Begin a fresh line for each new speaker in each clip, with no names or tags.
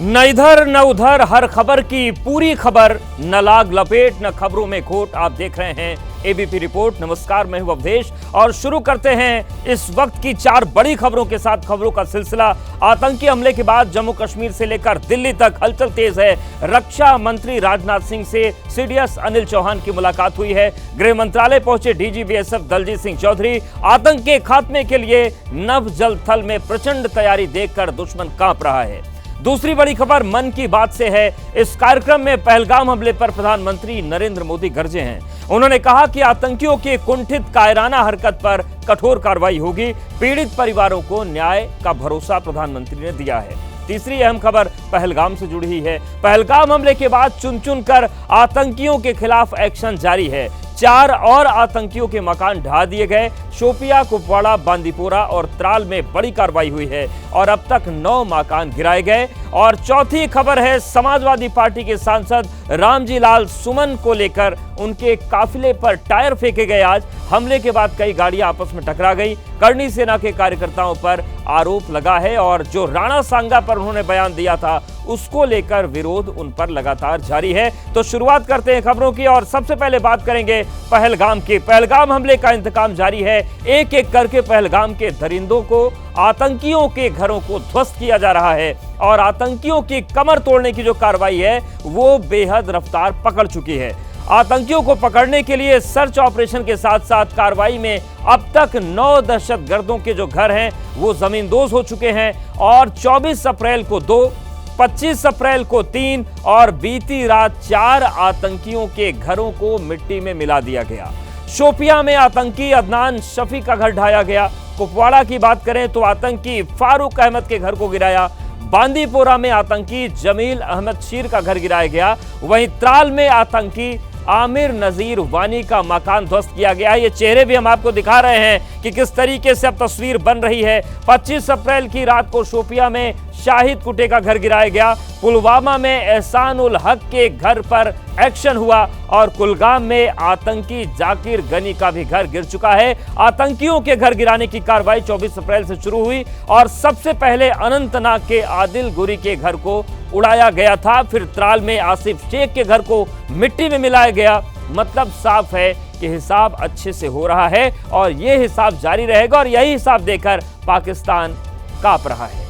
न इधर न उधर, हर खबर की पूरी खबर, न लाग लपेट न खबरों में खोट। आप देख रहे हैं एबीपी रिपोर्ट। नमस्कार, मैं हूं अवधेश और शुरू करते हैं इस वक्त की 4 बड़ी खबरों के साथ। खबरों का सिलसिला। आतंकी हमले के बाद जम्मू कश्मीर से लेकर दिल्ली तक हलचल तेज है। रक्षा मंत्री राजनाथ सिंह से सीडीएस अनिल चौहान की मुलाकात हुई है। गृह मंत्रालय पहुंचे डीजी बीएसएफ दलजीत सिंह चौधरी। आतंक के खात्मे के लिए नभ जल थल में प्रचंड तैयारी देखकर दुश्मन कांप रहा है। दूसरी बड़ी खबर मन की बात से है। इस कार्यक्रम में पहलगाम हमले पर प्रधानमंत्री नरेंद्र मोदी गरजे हैं। उन्होंने कहा कि आतंकियों की कुंठित कायराना हरकत पर कठोर कार्रवाई होगी। पीड़ित परिवारों को न्याय का भरोसा प्रधानमंत्री ने दिया है। तीसरी अहम खबर पहलगाम से जुड़ी हुई है। पहलगाम हमले के बाद चुन चुन कर आतंकियों के खिलाफ एक्शन जारी है। 4 और आतंकियों के मकान ढा दिए गए। शोपिया, कुपवाड़ा, बांदीपोरा और त्राल में बड़ी कार्रवाई हुई है और अब तक 9 मकान गिराए गए। और चौथी खबर है समाजवादी पार्टी के सांसद रामजी लाल सुमन को लेकर उनके काफिले पर टायर फेंके गए। आज हमले के बाद कई गाड़ियां आपस में टकरा गई। करणी सेना के कार्यकर्ताओं पर आरोप लगा है और जो राणा सांगा पर उन्होंने बयान दिया था उसको लेकर विरोध उन पर लगातार जारी है। तो शुरुआत करते हैं खबरों की और सबसे पहले बात करेंगे पहलगाम की। पहलगाम हमले का इंतकाम जारी है। एक एक करके पहलगाम के दरिंदों को, आतंकियों के घरों को ध्वस्त किया जा रहा है और आतंकियों की कमर तोड़ने की जो कार्रवाई है वो बेहद रफ्तार पकड़ चुकी है। आतंकियों को पकड़ने के लिए सर्च ऑपरेशन के साथ साथ कार्रवाई में अब तक 9 दहशतगर्दों के जो घर हैं वो जमींदोज हो चुके हैं और 24 अप्रैल को 2, 25 अप्रैल को 3 और बीती रात 4 आतंकियों के घरों को मिट्टी में मिला दिया गया। शोपिया में आतंकी अदनान शफी का घर ढाया गया। कुपवाड़ा की बात करें तो आतंकी फारूक अहमद के घर को गिराया। बांदीपोरा में आतंकी जमील अहमद शीर का घर गिराया गया। वहीं त्राल में आतंकी आमिर नजीर वानी का मकान ध्वस्त किया गया। ये चेहरे भी हम आपको दिखा रहे हैं कि किस तरीके से अब तस्वीर बन रही है। 25 अप्रैल की रात को शोपिया में शाहिद कुटे का घर गिराया गया। पुलवामा में एहसान उल हक के घर पर एक्शन हुआ और कुलगाम में आतंकी जाकिर गनी का भी घर गिर चुका है। आतंकियों के घर गिराने की कार्रवाई 24 अप्रैल से शुरू हुई और सबसे पहले अनंतनाग के आदिल गुरी के घर को उड़ाया गया था। फिर त्राल में आसिफ शेख के घर को मिट्टी में मिलाया गया। मतलब साफ है कि हिसाब अच्छे से हो रहा है और यह हिसाब जारी रहेगा और यही हिसाब देकर पाकिस्तान कांप रहा है।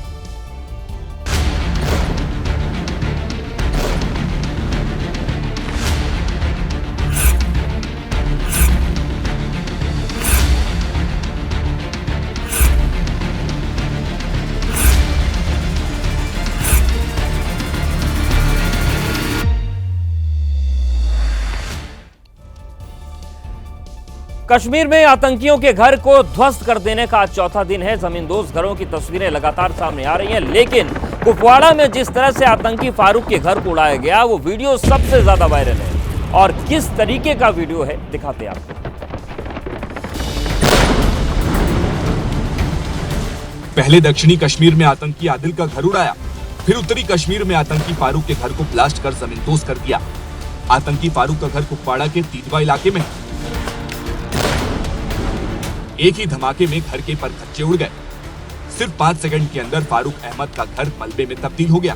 कश्मीर में आतंकियों के घर को ध्वस्त कर देने का आज चौथा दिन है। जमींदोज घरों की तस्वीरें लगातार सामने आ रही हैं, लेकिन कुपवाड़ा में जिस तरह से आतंकी फारूक के घर को उड़ाया गया वो वीडियो सबसे ज्यादा वायरल है। और किस तरीके का वीडियो है दिखाते हैं आपको।
पहले दक्षिणी कश्मीर में आतंकी आदिल का घर उड़ाया, फिर उत्तरी कश्मीर में आतंकी फारूक के घर को ब्लास्ट कर जमींदोज कर दिया। आतंकी फारूक का घर कुपवाड़ा के तीजवा इलाके में। एक ही धमाके में घर के परखच्चे उड़ गए। सिर्फ 5 सेकंड के अंदर फारूक अहमद का घर मलबे में तब्दील हो गया।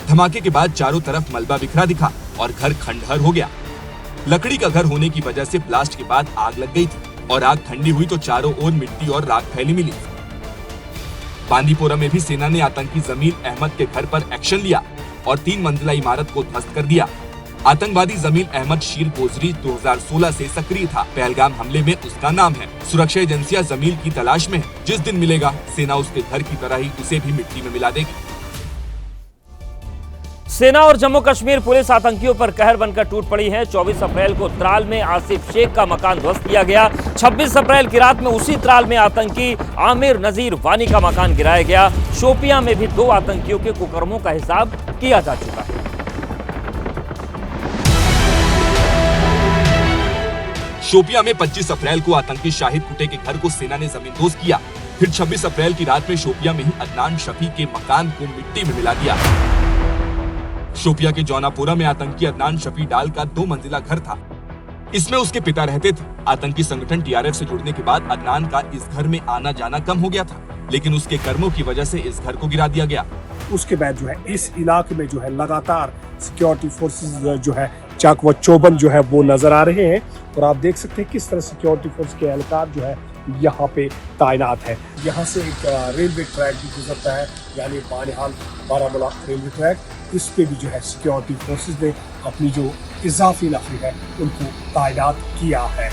धमाके के बाद चारों तरफ मलबा बिखरा दिखा और घर खंडहर हो गया। लकड़ी का घर होने की वजह से ब्लास्ट के बाद आग लग गई थी और आग ठंडी हुई तो चारों ओर मिट्टी और राख फैली मिली। बांदीपोरा में भी सेना ने आतंकी जमील अहमद के घर पर एक्शन लिया और 3 मंजिला इमारत को ध्वस्त कर दिया। आतंकवादी जमील अहमद शीर गोजरी 2016 से सक्रिय था। पहलगाम हमले में उसका नाम है। सुरक्षा एजेंसियां जमील की तलाश में है। जिस दिन मिलेगा सेना उसके घर की तरह ही उसे भी मिट्टी में मिला देगी।
सेना और जम्मू कश्मीर पुलिस आतंकियों पर कहर बनकर टूट पड़ी है। 24 अप्रैल को त्राल में आसिफ शेख का मकान ध्वस्त किया गया। 26 अप्रैल की रात में उसी त्राल में आतंकी आमिर नजीर वानी का मकान गिराया गया। शोपिया में भी 2 आतंकियों के कुकर्मों का हिसाब किया जा चुका है।
शोपिया में 25 अप्रैल को आतंकी शाहिद कुटे के घर को सेना ने जमींदोज किया। फिर 26 अप्रैल की रात में शोपिया में ही अदनान शफी के मकान को मिट्टी में मिला दिया। शोपिया के जौनापुरा में आतंकी अदनान शफी डाल का 2 मंजिला घर था। इसमें उसके पिता रहते थे। आतंकी संगठन टीआरएफ से जुड़ने के बाद अदनान का इस घर में आना जाना कम हो गया था, लेकिन उसके कर्मों की वजह से इस घर को गिरा दिया गया।
उसके बाद जो है इस इलाके में जो है लगातार सिक्योरिटी फोर्सेस जो है चाक व चौबंद जो है वो नजर आ रहे हैं। और आप देख सकते हैं किस तरह सिक्योरिटी फोर्स के एहलकार जो है यहाँ पे तैनात है। यहाँ से एक रेलवे ट्रैक भी गुजरता है, यानी बानिहाल बारामूला रेलवे ट्रैक। इस पे भी जो है सिक्योरिटी फोर्सेस ने अपनी जो इजाफी नफरी है उनको तैनात किया है।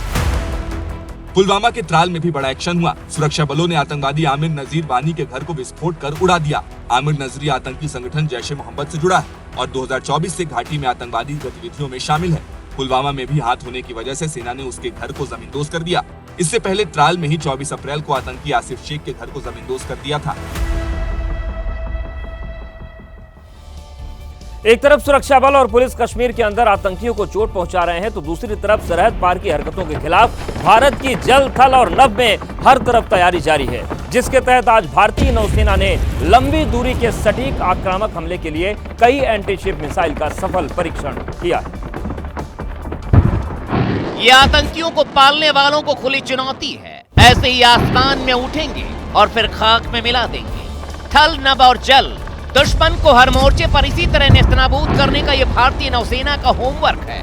पुलवामा के त्राल में भी बड़ा एक्शन हुआ। सुरक्षा बलों ने आतंकवादी आमिर नजीर वानी के घर को विस्फोट कर उड़ा दिया। आमिर नजरी आतंकी संगठन जैश ए मोहम्मद से जुड़ा है और 2024 से घाटी में आतंकवादी गतिविधियों में शामिल है। पुलवामा में भी हाथ होने की वजह से सेना ने उसके घर को जमींदोज कर दिया। इससे पहले त्राल में ही 24 अप्रैल को आतंकी आसिफ शेख के घर को जमींदोज कर दिया था।
एक तरफ सुरक्षा बल और पुलिस कश्मीर के अंदर आतंकियों को चोट पहुंचा रहे हैं, तो दूसरी तरफ सरहद पार की हरकतों के खिलाफ भारत की जल, थल और नभ में हर तरफ तैयारी जारी है, जिसके तहत आज भारतीय नौसेना ने लंबी दूरी के सटीक आक्रामक हमले के लिए कई एंटीशिप मिसाइल का सफल परीक्षण किया है।
ये आतंकियों को पालने वालों को खुली चुनौती है। ऐसे ही आसमान में उठेंगे और फिर खाक में मिला देंगे। थल, नभ और जल, दुश्मन को हर मोर्चे पर इसी तरह नेस्तनाबूद करने का यह भारतीय नौसेना का होमवर्क है।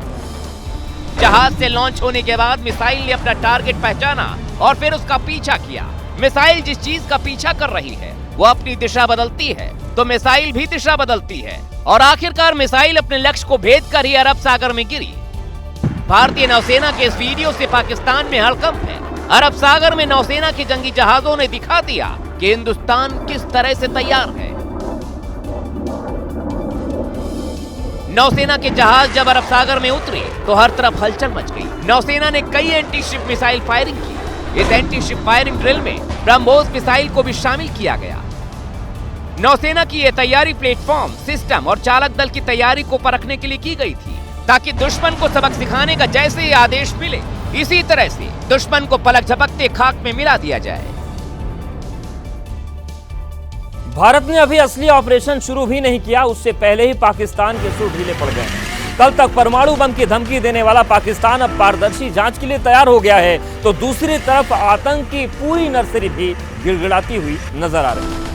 जहाज से लॉन्च होने के बाद मिसाइल ने अपना टारगेट पहचाना और फिर उसका पीछा किया। मिसाइल जिस चीज का पीछा कर रही है वो अपनी दिशा बदलती है, तो मिसाइल भी दिशा बदलती है और आखिरकार मिसाइल अपने लक्ष्य को भेद कर ही अरब सागर में गिरी। भारतीय नौसेना के इस वीडियो से पाकिस्तान में हड़कंप है। अरब सागर में नौसेना के जंगी जहाजों ने दिखा दिया कि हिंदुस्तान किस तरह से तैयार है। नौसेना के जहाज जब अरब सागर में उतरे तो हर तरफ हलचल मच गई। नौसेना ने कई एंटी शिप मिसाइल फायरिंग की। इस एंटी शिप फायरिंग ड्रिल में ब्रह्मोस मिसाइल को भी शामिल किया गया। नौसेना की यह तैयारी प्लेटफॉर्म, सिस्टम और चालक दल की तैयारी को परखने के लिए की गई थी, ताकि दुश्मन को सबक सिखाने का जैसे ही आदेश मिले इसी तरह से दुश्मन को पलक झपकते खाक में मिला दिया जाए।
भारत ने अभी असली ऑपरेशन शुरू भी नहीं किया, उससे पहले ही पाकिस्तान के सुर ढीले पड़ गए। कल तक परमाणु बम की धमकी देने वाला पाकिस्तान अब पारदर्शी जांच के लिए तैयार हो गया है, तो दूसरी तरफ आतंक की पूरी नर्सरी भी गिड़गिड़ाती हुई नजर आ रही है।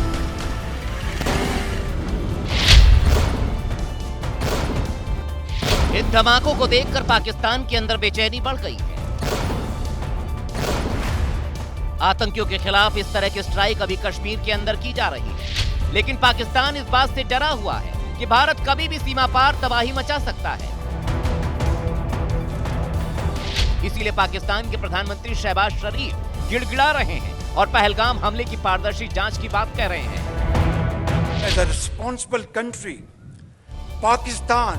इन धमाकों को देखकर पाकिस्तान के अंदर बेचैनी बढ़ गई है। आतंकियों के खिलाफ इस तरह की स्ट्राइक अभी कश्मीर के अंदर की जा रही है, लेकिन पाकिस्तान इस बात से डरा हुआ है कि भारत कभी भी सीमा पार तबाही मचा सकता है। इसीलिए पाकिस्तान के प्रधानमंत्री शहबाज शरीफ गिड़गिड़ा रहे हैं और पहलगाम हमले की पारदर्शी जांच की बात कह रहे हैं।
As a responsible country, Pakistan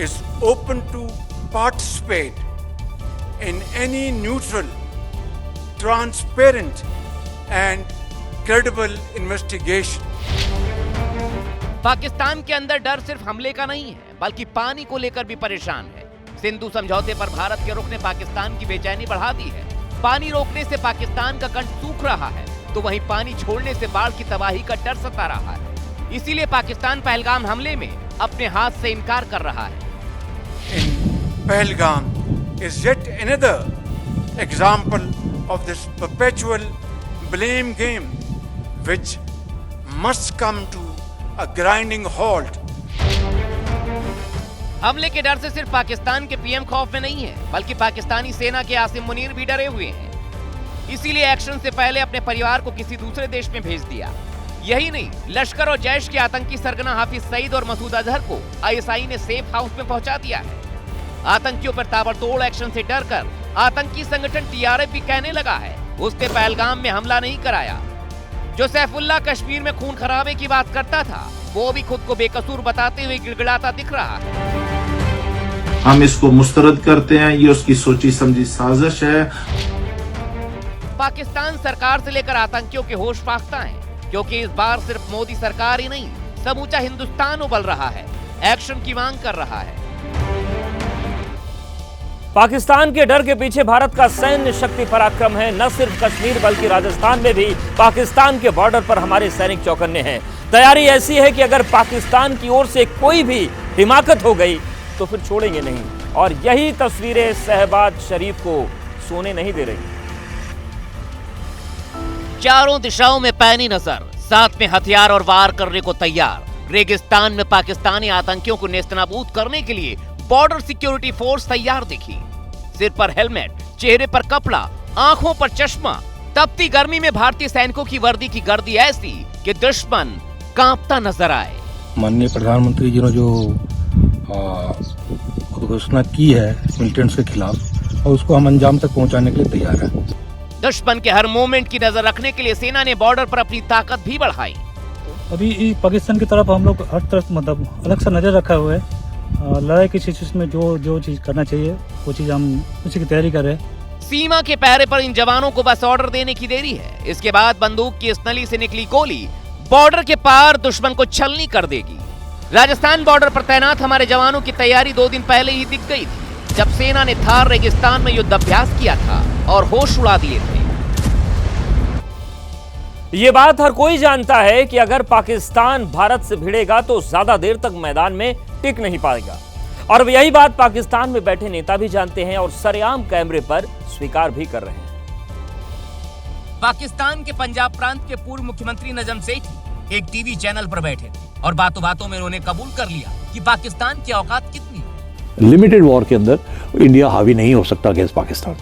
is open to participate in any neutral, transparent and credible investigation.
Pakistan के अंदर डर सिर्फ हमले का नहीं है, बल्कि पानी को लेकर भी परेशान है। सिंधु समझौते पर भारत के रुख ने पाकिस्तान की बेचैनी बढ़ा दी है। पानी रोकने से पाकिस्तान का कंठ सूख रहा है, तो वहीं पानी छोड़ने से बाढ़ की तबाही का डर सता रहा है। इसीलिए पाकिस्तान पहलगाम हमले में अपने हाथ से इनकार कर रहा है।
In Pahalgam is yet another example of this perpetual blame game, which must come to a grinding halt.
हमले के डर से सिर्फ पाकिस्तान के पीएम खौफ में नहीं है, बल्कि पाकिस्तानी सेना के आसिम मुनीर भी डरे हुए हैं। इसीलिए एक्शन से पहले अपने परिवार को किसी दूसरे देश में भेज दिया। यही नहीं, लश्कर और जैश के आतंकी सरगना हाफिज सईद और मसूद अजहर को आईएसआई ने सेफ हाउस में पहुंचा दिया है। आतंकियों पर ताबड़तोड़ एक्शन से डरकर आतंकी संगठन टीआरएफ भी कहने लगा है उसने पहलगाम में हमला नहीं कराया। जो सैफुल्लाह कश्मीर में खून खराबे की बात करता था, वो भी खुद को बेकसूर बताते हुए गिड़गिड़ाता दिख रहा है।
हम इसको मुस्तरद करते हैं, ये उसकी सोची समझी साजिश है।
पाकिस्तान सरकार से लेकर आतंकियों के होश फाख्ता हैं, क्योंकि इस बार सिर्फ मोदी सरकार ही नहीं, समूचा हिंदुस्तान उबल रहा है, एक्शन की मांग कर रहा है।
पाकिस्तान के डर के पीछे भारत का सैन्य शक्ति पराक्रम है। न सिर्फ कश्मीर बल्कि राजस्थान में भी पाकिस्तान के बॉर्डर पर हमारे सैनिक चौकन्ने हैं। तैयारी ऐसी है कि अगर पाकिस्तान की ओर से कोई भी हिमाकत हो गई तो फिर छोड़ेंगे नहीं, और यही तस्वीरें शहबाज शरीफ को सोने नहीं दे रही।
चारों दिशाओं में पैनी नजर, साथ में हथियार और वार करने को तैयार। रेगिस्तान में पाकिस्तानी आतंकियों को नेस्तनाबूद करने के लिए बॉर्डर सिक्योरिटी फोर्स तैयार दिखी। सिर पर हेलमेट, चेहरे पर कपड़ा, आंखों पर चश्मा। तपती गर्मी में भारतीय सैनिकों की वर्दी की गर्दी ऐसी कि दुश्मन कांपता नजर आए।
माननीय प्रधानमंत्री जी ने जो घोषणा की है मिलिटेंट्स के खिलाफ, और उसको हम अंजाम तक पहुंचाने के लिए तैयार हैं।
दुश्मन के हर मूवमेंट की नजर रखने के लिए सेना ने बॉर्डर पर अपनी ताकत भी बढ़ाई।
अभी पाकिस्तान की तरफ हम लोग हर तरफ मतलब अलग सा नजर रखा हुआ है। लड़ाई की सिचुएशन में जो चीज करना चाहिए वो चीज हम उसी की तैयारी कर रहे हैं।
सीमा के पहरे पर इन जवानों को बस ऑर्डर देने की देरी है। इसके बाद बंदूक की इस नली से निकली गोली बॉर्डर के पार दुश्मन को छलनी कर देगी। राजस्थान बॉर्डर पर तैनात हमारे जवानों की तैयारी 2 दिन पहले ही दिख गई थी, जब सेना ने थार रेगिस्तान में युद्धाभ्यास किया था और होश उड़ा दिए थे।
ये बात हर कोई जानता है कि अगर पाकिस्तान भारत से भिड़ेगा तो ज्यादा देर तक मैदान में टिक नहीं पाएगा, और यही बात पाकिस्तान में बैठे नेता भी जानते हैं और सरेआम कैमरे पर स्वीकार भी कर रहे हैं।
पाकिस्तान के पंजाब प्रांत के पूर्व मुख्यमंत्री नजम सेठी एक टीवी चैनल पर बैठे थे और बातों बातों में उन्होंने कबूल कर लिया कि पाकिस्तान की औकात कितनी है।
लिमिटेड वॉर के अंदर इंडिया हावी नहीं हो सकता अगेंस्ट पाकिस्तान।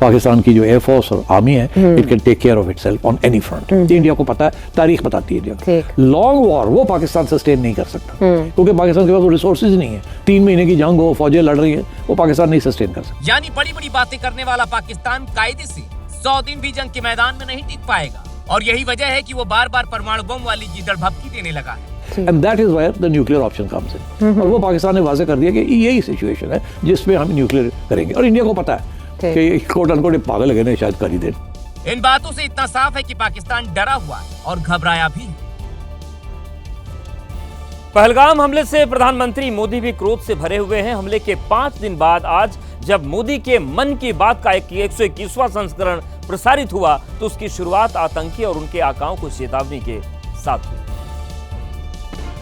पाकिस्तान की जो एयरफोर्स और आर्मी है, it can take care of itself on any front. India को पता है, तारीख बताती है इंडिया। लॉन्ग वॉर वो पाकिस्तान सस्टेन नहीं कर सकता, क्योंकि पाकिस्तान के पास वो रिसोर्सेज नहीं है। 3 महीने की जंग हो, फौजें लड़ रही है, वो पाकिस्तान नहीं सस्टेन कर सकता।
यानी बड़ी बड़ी बातें करने वाला पाकिस्तान कायदे से 100 दिन भी जंग के मैदान में नहीं टिक पाएगा, और यही वजह है कि वो बार बार परमाणु बम वाली गीदड़ भभकी देने लगा है।
And that is where the nuclear option comes in। और वो पाकिस्तान ने वाजे कर दिया कि यही सिचुएशन है जिसमें हम न्यूक्लियर करेंगे, और इंडिया को पता है कि कोट अनकोट पागल लगे ने शायद कर ही दे।
इन बातों से इतना साफ है कि पाकिस्तान डरा हुआ है और घबराया भी।
पहलगाम हमले से प्रधानमंत्री मोदी भी क्रोध से भरे हुए हैं। हमले के 5 दिन बाद आज जब मोदी के मन की बात का 121वां संस्करण प्रसारित हुआ तो उसकी शुरुआत आतंकी और उनके आकाओं को चेतावनी के साथ हुई।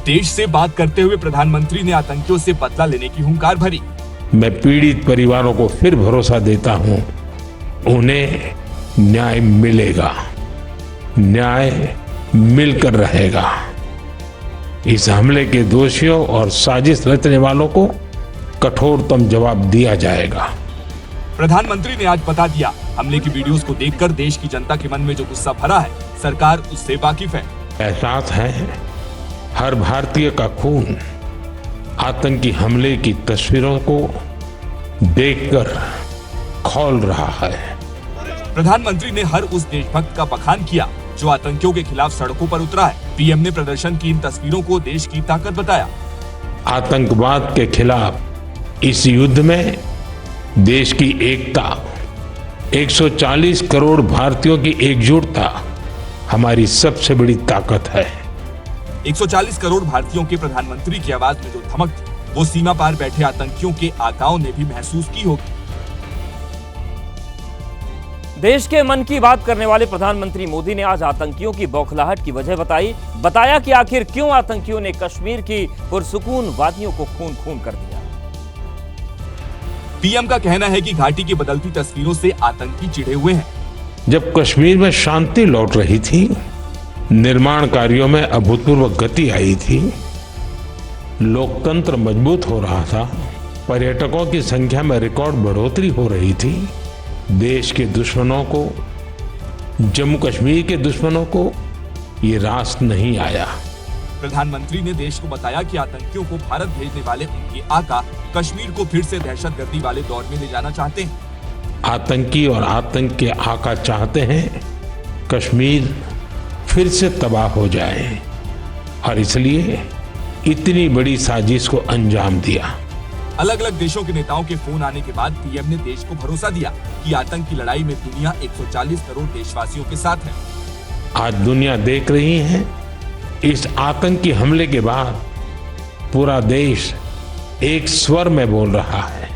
देश से बात करते हुए प्रधानमंत्री ने आतंकियों से बदला लेने की हुंकार भरी।
मैं पीड़ित परिवारों को फिर भरोसा देता हूं, उन्हें न्याय मिलेगा, न्याय मिलकर रहेगा। इस हमले के दोषियों और साजिश रचने वालों को कठोरतम जवाब दिया जाएगा।
प्रधानमंत्री ने आज बता दिया, हमले की वीडियोस को देखकर देश की जनता के मन में जो गुस्सा भरा है, सरकार उससे वाकिफ है।
एहसास है हर भारतीय का खून आतंकी हमले की तस्वीरों को देखकर खौल रहा है।
प्रधानमंत्री ने हर उस देशभक्त का बखान किया जो आतंकियों के खिलाफ सड़कों पर उतरा है। पीएम ने प्रदर्शन की इन तस्वीरों को देश की ताकत बताया।
आतंकवाद के खिलाफ इस युद्ध में देश की एकता, 140 करोड़ भारतीयों की एकजुटता हमारी सबसे बड़ी ताकत है।
140 करोड़ भारतीयों के प्रधानमंत्री की आवाज में जो धमक थी, वो सीमा पार बैठे आतंकियों के आकाओं ने भी महसूस की होगी।
देश के मन की बात करने वाले प्रधानमंत्री मोदी ने आज आतंकियों की बौखलाहट की वजह बताया कि आखिर क्यों आतंकियों ने कश्मीर की पुरसुकून वादियों को खून खून कर दिया।
पीएम का कहना है कि घाटी की बदलती तस्वीरों से आतंकी चिढ़े हुए हैं।
जब कश्मीर में शांति लौट रही थी, निर्माण कार्यों में अभूतपूर्व गति आई थी, लोकतंत्र मजबूत हो रहा था, पर्यटकों की संख्या में रिकॉर्ड बढ़ोतरी हो रही थी, देश के दुश्मनों को, जम्मू कश्मीर के दुश्मनों को ये रास नहीं आया।
प्रधानमंत्री ने देश को बताया कि आतंकियों को भारत भेजने वाले उनके आका कश्मीर को फिर से दहशतगर्दी वाले दौर में ले जाना चाहते हैं।
आतंकी और आतंक के आका चाहते हैं कश्मीर फिर से तबाह हो जाए, और इसलिए इतनी बड़ी साजिश को अंजाम दिया।
अलग अलग देशों के नेताओं के फोन आने के बाद पीएम ने देश को भरोसा दिया कि आतंक की लड़ाई में दुनिया 140 करोड़ देशवासियों के साथ है।
आज दुनिया देख रही है, इस आतंकी हमले के बाद पूरा देश एक स्वर में बोल रहा है।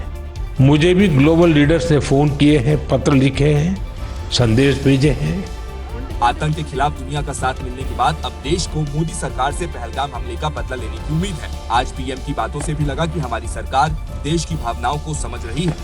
मुझे भी ग्लोबल लीडर्स ने फोन किए हैं, पत्र लिखे हैं, संदेश भेजे हैं।
आतंक के खिलाफ दुनिया का साथ मिलने के बाद अब देश को मोदी सरकार से पहलगाम हमले का बदला लेने की उम्मीद है। आज पीएम की बातों से भी लगा कि हमारी सरकार देश की भावनाओं को समझ रही है।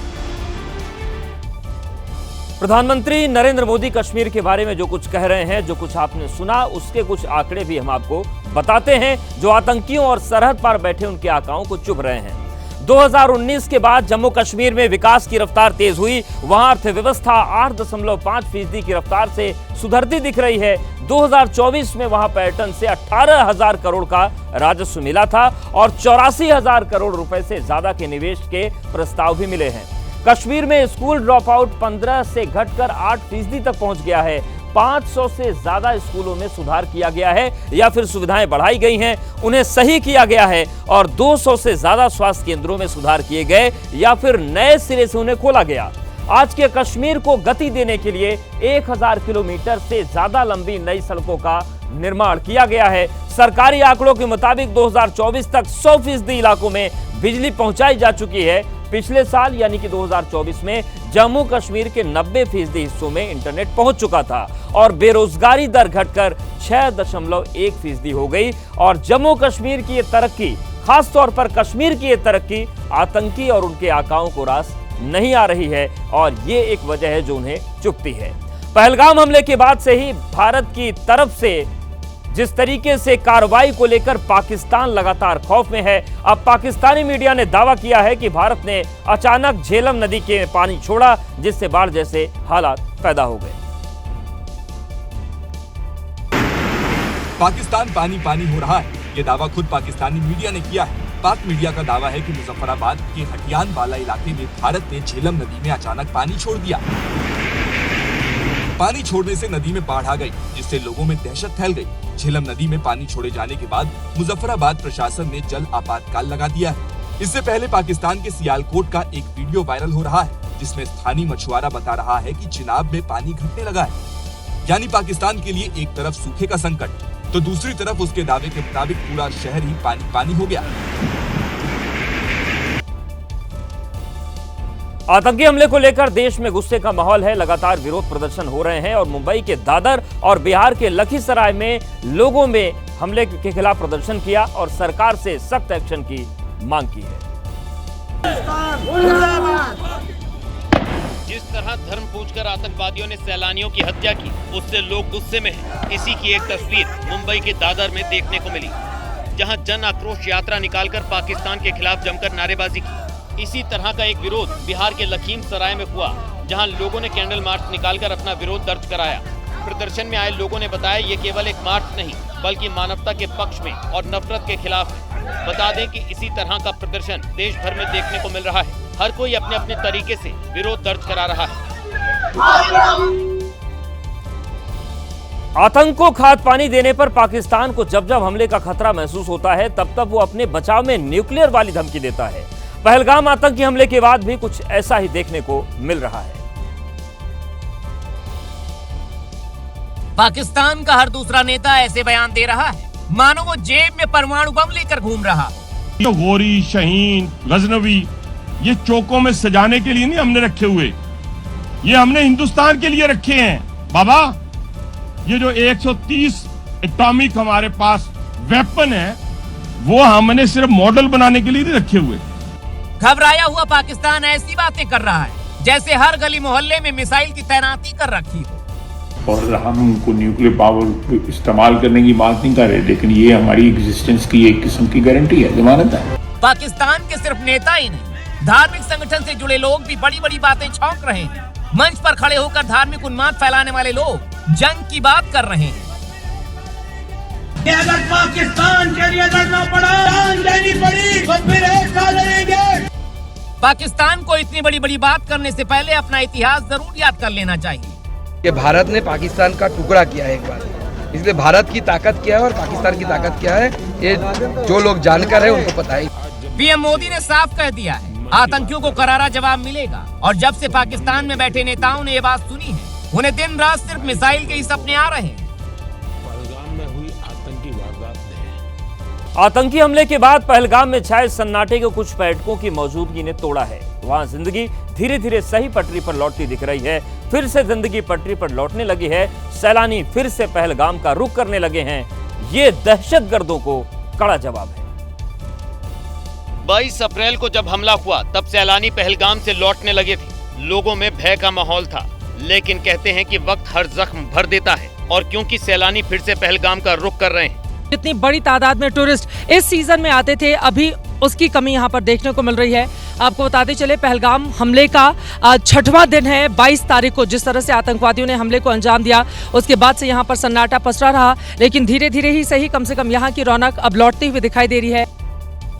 प्रधानमंत्री नरेंद्र मोदी कश्मीर के बारे में जो कुछ कह रहे हैं, जो कुछ आपने सुना, उसके कुछ आंकड़े भी हम आपको बताते हैं जो आतंकियों और सरहद पार बैठे उनके आकाओं को चुभ रहे हैं। 2019 के बाद जम्मू कश्मीर में विकास की रफ्तार तेज हुई। वहां अर्थव्यवस्था 8.5% की रफ्तार से सुधरती दिख रही है। 2024 में वहां पर्यटन से 18,000 करोड़ का राजस्व मिला था और 84,000 करोड़ रुपए से ज्यादा के निवेश के प्रस्ताव भी मिले हैं। कश्मीर में स्कूल ड्रॉप आउट 15 से घटकर 8% तक पहुंच गया है। 500 से ज्यादा स्कूलों में सुधार किया गया है या फिर सुविधाएं बढ़ाई गई हैं, उन्हें सही किया गया है और 200 से ज्यादा स्वास्थ्य केंद्रों में सुधार किए गए या फिर नए सिरे से उन्हें खोला गया। आज के कश्मीर को गति देने के लिए 1000 किलोमीटर से ज्यादा लंबी नई सड़कों का निर्माण किया गया है। सरकारी आंकड़ों के मुताबिक 2024 तक 100% इलाकों में बिजली पहुंचाई जा चुकी है। पिछले साल यानी कि 2024 में जम्मू कश्मीर के 90% हिस्सों में इंटरनेट पहुंच चुका था और बेरोजगारी दर घटकर 6.1% हो गई। और जम्मू कश्मीर की ये तरक्की, खासतौर पर कश्मीर की ये तरक्की आतंकी और उनके आकाओं को रास नहीं आ रही है और ये एक वजह है जो उन्हें चुभती है। पहलगाम हमले के बाद से ही भारत की तरफ से जिस तरीके से कार्रवाई को लेकर पाकिस्तान लगातार खौफ में है। अब पाकिस्तानी मीडिया ने दावा किया है कि भारत ने अचानक झेलम नदी के पानी छोड़ा जिससे बाढ़ जैसे हालात पैदा हो गए।
पाकिस्तान पानी पानी हो रहा है, ये दावा खुद पाकिस्तानी मीडिया ने किया है। पाक मीडिया का दावा है कि मुजफ्फराबाद के हटियान वाला इलाके में भारत ने झेलम नदी में अचानक पानी छोड़ दिया। पानी छोड़ने से नदी में बाढ़ आ गई जिससे लोगों में दहशत फैल गई। झेलम नदी में पानी छोड़े जाने के बाद मुजफ्फराबाद प्रशासन ने जल आपातकाल लगा दिया है। इससे पहले पाकिस्तान के सियालकोट का एक वीडियो वायरल हो रहा है जिसमें स्थानीय मछुआरा बता रहा है कि चिनाब में पानी घटने लगा है। यानी पाकिस्तान के लिए एक तरफ सूखे का संकट तो दूसरी तरफ उसके दावे के मुताबिक पूरा शहर ही पानी पानी हो गया।
आतंकी हमले को लेकर देश में गुस्से का माहौल है। लगातार विरोध प्रदर्शन हो रहे हैं और मुंबई के दादर और बिहार के लखीसराय में लोगों में हमले के खिलाफ प्रदर्शन किया और सरकार से सख्त एक्शन की मांग की है।
जिस तरह धर्म पूछकर आतंकवादियों ने सैलानियों की हत्या की, उससे लोग गुस्से में हैं। इसी की एक तस्वीर मुंबई के दादर में देखने को मिली, जहां जन आक्रोश यात्रा निकालकर पाकिस्तान के खिलाफ जमकर नारेबाजी की। इसी तरह का एक विरोध बिहार के लखीमसराय में हुआ, जहां लोगों ने कैंडल मार्च निकालकर अपना विरोध दर्ज कराया। प्रदर्शन में आए लोगों ने बताया ये केवल एक मार्च नहीं बल्कि मानवता के पक्ष में और नफरत के खिलाफ है। बता दें कि इसी तरह का प्रदर्शन देश भर में देखने को मिल रहा है। हर कोई अपने अपने तरीके से विरोध दर्ज करा रहा है।
आतंक को खाद पानी देने पर पाकिस्तान को जब जब हमले का खतरा महसूस होता है तब तब वो अपने बचाव में न्यूक्लियर वाली धमकी देता है। पहलगाम आतंकी हमले के बाद भी कुछ ऐसा ही देखने को मिल रहा है।
पाकिस्तान का हर दूसरा नेता ऐसे बयान दे रहा है मानो वो जेब में परमाणु बम लेकर घूम रहा।
तो गोरी, शहीन, गजनवी ये चौकों में सजाने के लिए नहीं हमने रखे हुए, ये हमने हिंदुस्तान के लिए रखे हैं। बाबा, ये जो 130 एटॉमिक हमारे पास वेपन है वो हमने सिर्फ मॉडल बनाने के लिए नहीं रखे हुए।
घबराया हुआ पाकिस्तान ऐसी बातें कर रहा है जैसे हर गली मोहल्ले में मिसाइल की तैनाती कर रखी हो।
और हम उनको न्यूक्लियर पावर इस्तेमाल करने की बात नहीं कर रहे, लेकिन ये हमारी एग्जिस्टेंस की एक किस्म की गारंटी है, जमानत है।
पाकिस्तान के सिर्फ नेता ही नहीं, धार्मिक संगठन से जुड़े लोग भी बड़ी बड़ी बातें छौंक रहे हैं। मंच पर खड़े होकर धार्मिक उन्माद फैलाने वाले लोग जंग की बात कर रहे हैं।
अगर पाकिस्तान के लिए लड़ना पड़ा, जान देनी पड़ी तो फिर एक साथ लड़ेंगे।
पाकिस्तान को इतनी बड़ी बड़ी बात करने से पहले अपना इतिहास जरूर याद कर लेना चाहिए
कि भारत ने पाकिस्तान का टुकड़ा किया है एक बार, इसलिए भारत की ताकत क्या है और पाकिस्तान की ताकत क्या है ये जो लोग जानकर है उनको पता है।
पीएम मोदी ने साफ कह दिया है आतंकियों को करारा जवाब मिलेगा। और जब से पाकिस्तान में बैठे नेताओं ने ये बात सुनी है, उन्हें दिन रात सिर्फ मिसाइल के ही सपने आ रहे हैं।
आतंकी हमले के बाद पहलगाम में छाए सन्नाटे को कुछ पर्यटकों की मौजूदगी ने तोड़ा है। वहां जिंदगी धीरे धीरे सही पटरी पर लौटती दिख रही है। फिर से जिंदगी पटरी पर लौटने लगी है। सैलानी फिर से पहलगाम का रुख करने लगे हैं। ये दहशतगर्दों को कड़ा जवाब है।
22 अप्रैल को जब हमला हुआ तब सैलानी पहलगाम से लौटने लगे थे। लोगों में भय का माहौल था। लेकिन कहते हैं कि वक्त हर जख्म भर देता है और क्योंकि सैलानी फिर से पहलगाम का रुख कर रहे हैं।
इतनी बड़ी तादाद में टूरिस्ट इस सीजन में आते थे, अभी उसकी कमी यहाँ पर देखने को मिल रही है। आपको बताते चले पहलगाम हमले का 6वां दिन है। 22 तारीख को जिस तरह से आतंकवादियों ने हमले को अंजाम दिया, उसके बाद से यहाँ पर सन्नाटा पसरा रहा, लेकिन धीरे धीरे ही सही कम से कम यहाँ की रौनक अब लौटती हुई दिखाई दे रही है।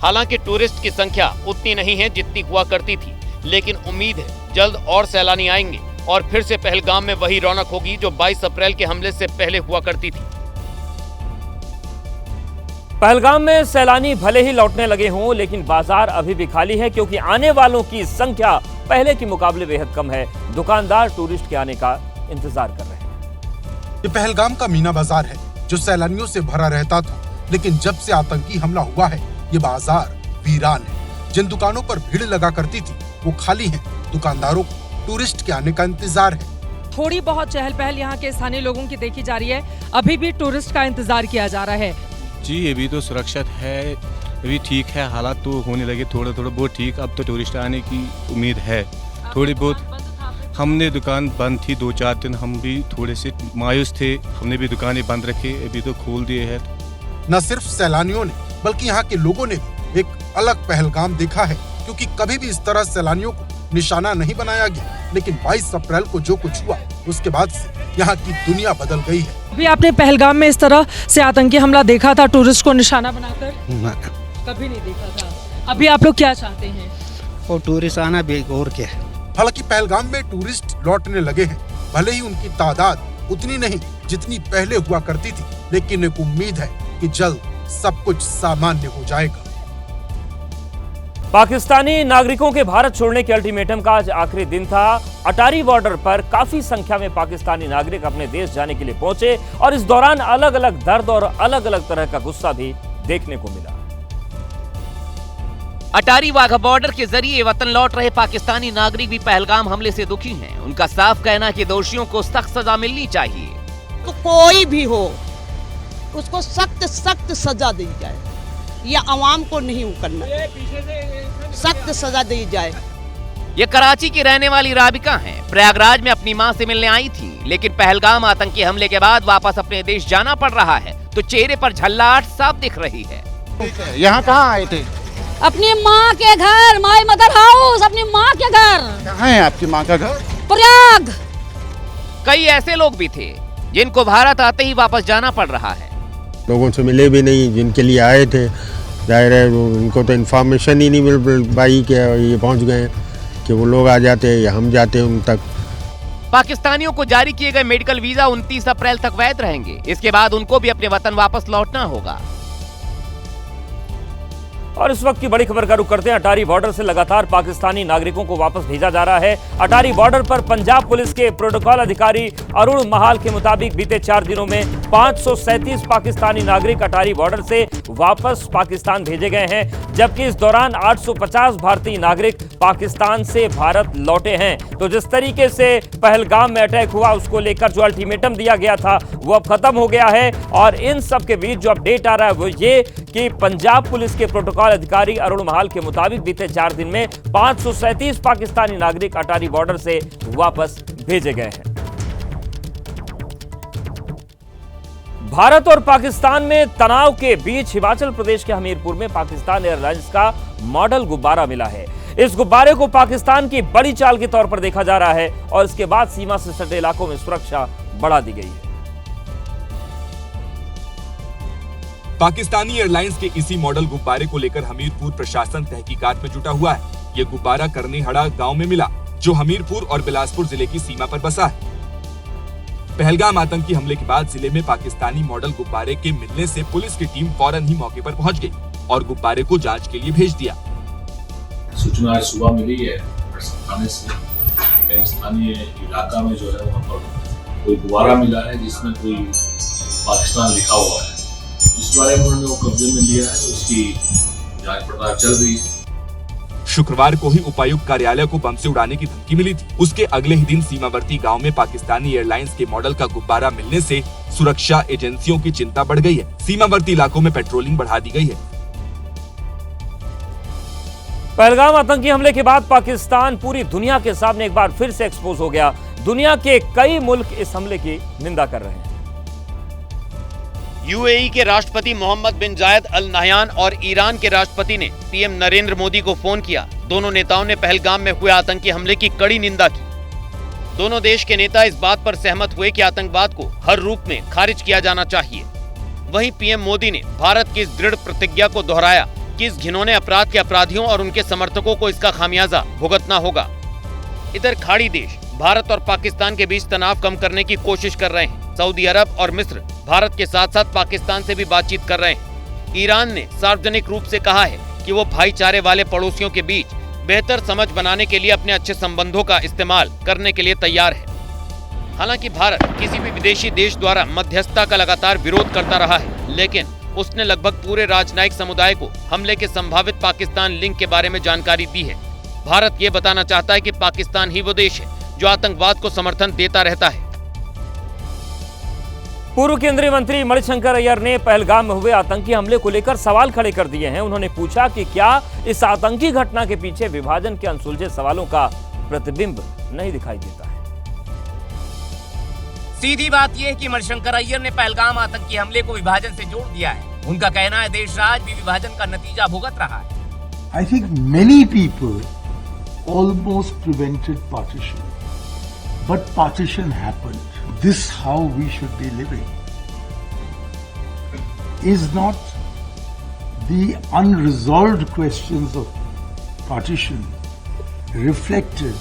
हालांकि टूरिस्ट की संख्या उतनी नहीं है जितनी हुआ करती थी, लेकिन उम्मीद है जल्द और सैलानी आएंगे और फिर से पहलगाम में वही रौनक होगी जो 22 अप्रैल के हमले से पहले हुआ करती थी।
पहलगाम में सैलानी भले ही लौटने लगे हों, लेकिन बाजार अभी भी खाली है क्योंकि आने वालों की संख्या पहले के मुकाबले बेहद कम है। दुकानदार टूरिस्ट के आने का इंतजार कर रहे हैं।
ये पहलगाम का मीना बाजार है जो सैलानियों से भरा रहता था, लेकिन जब से आतंकी हमला हुआ है ये बाजार वीरान है। जिन दुकानों पर भीड़ लगा करती थी वो खाली है। दुकानदारों को टूरिस्ट के आने का इंतजार है।
थोड़ी बहुत चहल पहल यहाँ के स्थानीय लोगों की देखी जा रही है, अभी भी टूरिस्ट का इंतजार किया जा रहा है।
जी अभी तो सुरक्षित है, अभी ठीक है, हालात तो होने लगे थोड़ा बहुत ठीक। अब तो टूरिस्ट आने की उम्मीद है थोड़ी बहुत। हमने दुकान बंद थी 2-4 दिन, हम भी थोड़े से मायूस थे, हमने भी दुकानें बंद रखी, अभी तो खोल दिए हैं।
न सिर्फ सैलानियों ने बल्कि यहाँ के लोगों ने भी एक अलग पहलगाम देखा है, क्योंकि कभी भी इस तरह सैलानियों को निशाना नहीं बनाया गया, लेकिन 22 अप्रैल को जो कुछ हुआ उसके बाद से यहाँ की दुनिया बदल गई है।
अभी आपने पहलगाम में इस तरह से आतंकी हमला देखा था टूरिस्ट को निशाना बनाकर? कभी नहीं देखा था। अभी आप लोग क्या चाहते हैं?
और टूरिस्ट आना भी और क्या है।
हालांकि पहलगाम में टूरिस्ट लौटने लगे हैं, भले ही उनकी तादाद उतनी नहीं जितनी पहले हुआ करती थी, लेकिन एक उम्मीद है कि जल्द सब कुछ सामान्य हो जाएगा।
पाकिस्तानी नागरिकों के भारत छोड़ने के अल्टीमेटम का आज आखिरी दिन था। अटारी बॉर्डर पर काफी संख्या में पाकिस्तानी नागरिक अपने देश जाने के लिए पहुंचे और इस दौरान अलग अलग दर्द और अलग अलग तरह का गुस्सा भी देखने को मिला।
अटारी वाघा बॉर्डर के जरिए वतन लौट रहे पाकिस्तानी नागरिक भी पहलगाम हमले से दुखी हैं। उनका साफ कहना है कि दोषियों को सख्त सजा मिलनी चाहिए।
तो कोई भी हो उसको सख्त सख्त सजा दी जाए, या अवाम को नहीं करना, सख्त सजा दी जाए।
ये कराची की रहने वाली राबिका हैं। प्रयागराज में अपनी मां से मिलने आई थी, लेकिन पहलगाम आतंकी हमले के बाद वापस अपने देश जाना पड़ रहा है, तो चेहरे पर झल्लाहट साफ दिख रही है।
यहाँ कहाँ आए थे?
अपनी माँ के घर, माय मदर हाउस, अपनी माँ के घर।
कहाँ है आपकी माँ का घर?
प्रयाग।
कई ऐसे लोग भी थे जिनको भारत आते ही वापस जाना पड़ रहा है।
लोगों से मिले भी नहीं जिनके लिए आए थे, जाहिर है उनको तो इन्फॉर्मेशन ही नहीं मिल पाई कि ये पहुंच गए, कि वो लोग आ जाते या हम जाते उन तक।
पाकिस्तानियों को जारी किए गए मेडिकल वीजा 29 अप्रैल तक वैध रहेंगे। इसके बाद उनको भी अपने वतन वापस लौटना होगा।
और इस वक्त की बड़ी खबर का रुख करते हैं। अटारी बॉर्डर से लगातार पाकिस्तानी नागरिकों को वापस भेजा जा रहा है। अटारी बॉर्डर पर पंजाब पुलिस के प्रोटोकॉल अधिकारी अरुण महाल के मुताबिक बीते 4 दिनों में 537 पाकिस्तानी नागरिक अटारी बॉर्डर से वापस पाकिस्तान भेजे गए हैं, जबकि इस दौरान 850 भारतीय नागरिक पाकिस्तान से भारत लौटे हैं। तो जिस तरीके से पहलगाम में अटैक हुआ उसको लेकर जो अल्टीमेटम दिया गया था वो अब खत्म हो गया है। और इन सब के बीच जो अपडेट आ रहा है वो ये कि पंजाब पुलिस के प्रोटोकॉल अधिकारी अरुण महाल के मुताबिक बीते 4 दिन में 537 पाकिस्तानी नागरिक अटारी बॉर्डर से वापस भेजे गए हैं। भारत और पाकिस्तान में तनाव के बीच हिमाचल प्रदेश के हमीरपुर में पाकिस्तान एयरलाइंस का मॉडल गुब्बारा मिला है। इस गुब्बारे को पाकिस्तान की बड़ी चाल के तौर पर देखा जा रहा है और इसके बाद सीमा से सटे इलाकों में सुरक्षा बढ़ा दी गई है।
पाकिस्तानी एयरलाइंस के इसी मॉडल गुब्बारे को लेकर हमीरपुर प्रशासन तहकीकात में जुटा हुआ है। ये गुब्बारा करनीहड़ा गांव में मिला, जो हमीरपुर और बिलासपुर जिले की सीमा पर बसा है। पहलगाम आतंकी हमले के बाद जिले में पाकिस्तानी मॉडल गुब्बारे के मिलने से पुलिस की टीम फौरन ही मौके पर पहुंच गई और गुब्बारे को जांच के लिए भेज दिया।
सूचना आज सुबह मिली है थाने से, कई स्थानीय इलाका में जो है वहाँ पर कोई गुब्बारा मिला है जिसमें कोई पाकिस्तान लिखा हुआ है। इस बारे में उन्होंने वो कब्जे में लिया है, उसकी जांच पड़ताल चल रही है।
शुक्रवार को ही उपायुक्त कार्यालय को बम से उड़ाने की धमकी मिली थी। उसके अगले ही दिन सीमावर्ती गांव में पाकिस्तानी एयरलाइंस के मॉडल का गुब्बारा मिलने से सुरक्षा एजेंसियों की चिंता बढ़ गई है। सीमावर्ती इलाकों में पेट्रोलिंग बढ़ा दी गई है।
पहलगाम आतंकी हमले के बाद पाकिस्तान पूरी दुनिया के सामने एक बार फिर से एक्सपोज हो गया। दुनिया के कई मुल्क इस हमले की निंदा कर रहे हैं।
यूएई के राष्ट्रपति मोहम्मद बिन जायद अल नहयान और ईरान के राष्ट्रपति ने पीएम नरेंद्र मोदी को फोन किया। दोनों नेताओं ने पहलगाम में हुए आतंकी हमले की कड़ी निंदा की। दोनों देश के नेता इस बात पर सहमत हुए कि आतंकवाद को हर रूप में खारिज किया जाना चाहिए। वहीं पीएम मोदी ने भारत की इस दृढ़ प्रतिज्ञा को दोहराया कि इस घिनौने अपराध के अपराधियों और उनके समर्थकों को इसका खामियाजा भुगतना होगा। इधर खाड़ी देश भारत और पाकिस्तान के बीच तनाव कम करने की कोशिश कर रहे हैं। सऊदी अरब और मिस्र भारत के साथ साथ पाकिस्तान से भी बातचीत कर रहे हैं। ईरान ने सार्वजनिक रूप से कहा है कि वो भाईचारे वाले पड़ोसियों के बीच बेहतर समझ बनाने के लिए अपने अच्छे संबंधों का इस्तेमाल करने के लिए तैयार है। हालांकि भारत किसी भी विदेशी देश द्वारा मध्यस्थता का लगातार विरोध करता रहा है, लेकिन उसने लगभग पूरे राजनयिक समुदाय को हमले के संभावित पाकिस्तान लिंक के बारे में जानकारी दी है। भारत ये बताना चाहता है कि पाकिस्तान ही वो देश है जो आतंकवाद को समर्थन देता रहता है।
पूर्व केंद्रीय मंत्री मणिशंकर अय्यर ने पहलगाम में हुए आतंकी हमले को लेकर सवाल खड़े कर दिए हैं। उन्होंने पूछा कि क्या इस आतंकी घटना के पीछे विभाजन के अनसुलझे सवालों का प्रतिबिंब नहीं दिखाई देता है।
सीधी बात यह है कि मणिशंकर अय्यर ने पहलगाम आतंकी हमले को विभाजन से जोड़ दिया है। उनका कहना है देश राज भी विभाजन का नतीजा भुगत रहा है।
I think many people almost prevented partition, but partition happened. This how we should be living. Is not the unresolved questions of partition reflected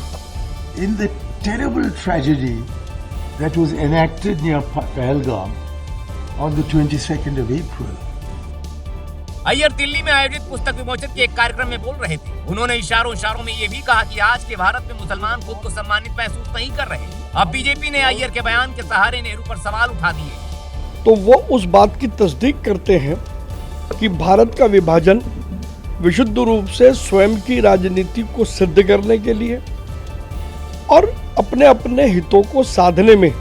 in the terrible tragedy that was enacted near Pahalgam on the 22nd of April?
Iyer Delhi में आयोजित पुस्तक विमोचन के एक कार्यक्रम में बोल रहे थे। उन्होंने इशारों में ये भी कहा कि आज के भारत में मुसलमान खुद को सम्मानित महसूस नहीं कर रहे। अब बीजेपी ने अय्यर के बयान के सहारे नेहरू पर सवाल उठा दिए।
तो वो उस बात की तस्दीक करते हैं कि भारत का विभाजन विशुद्ध रूप से स्वयं की राजनीति को सिद्ध करने के लिए और अपने अपने हितों को साधने में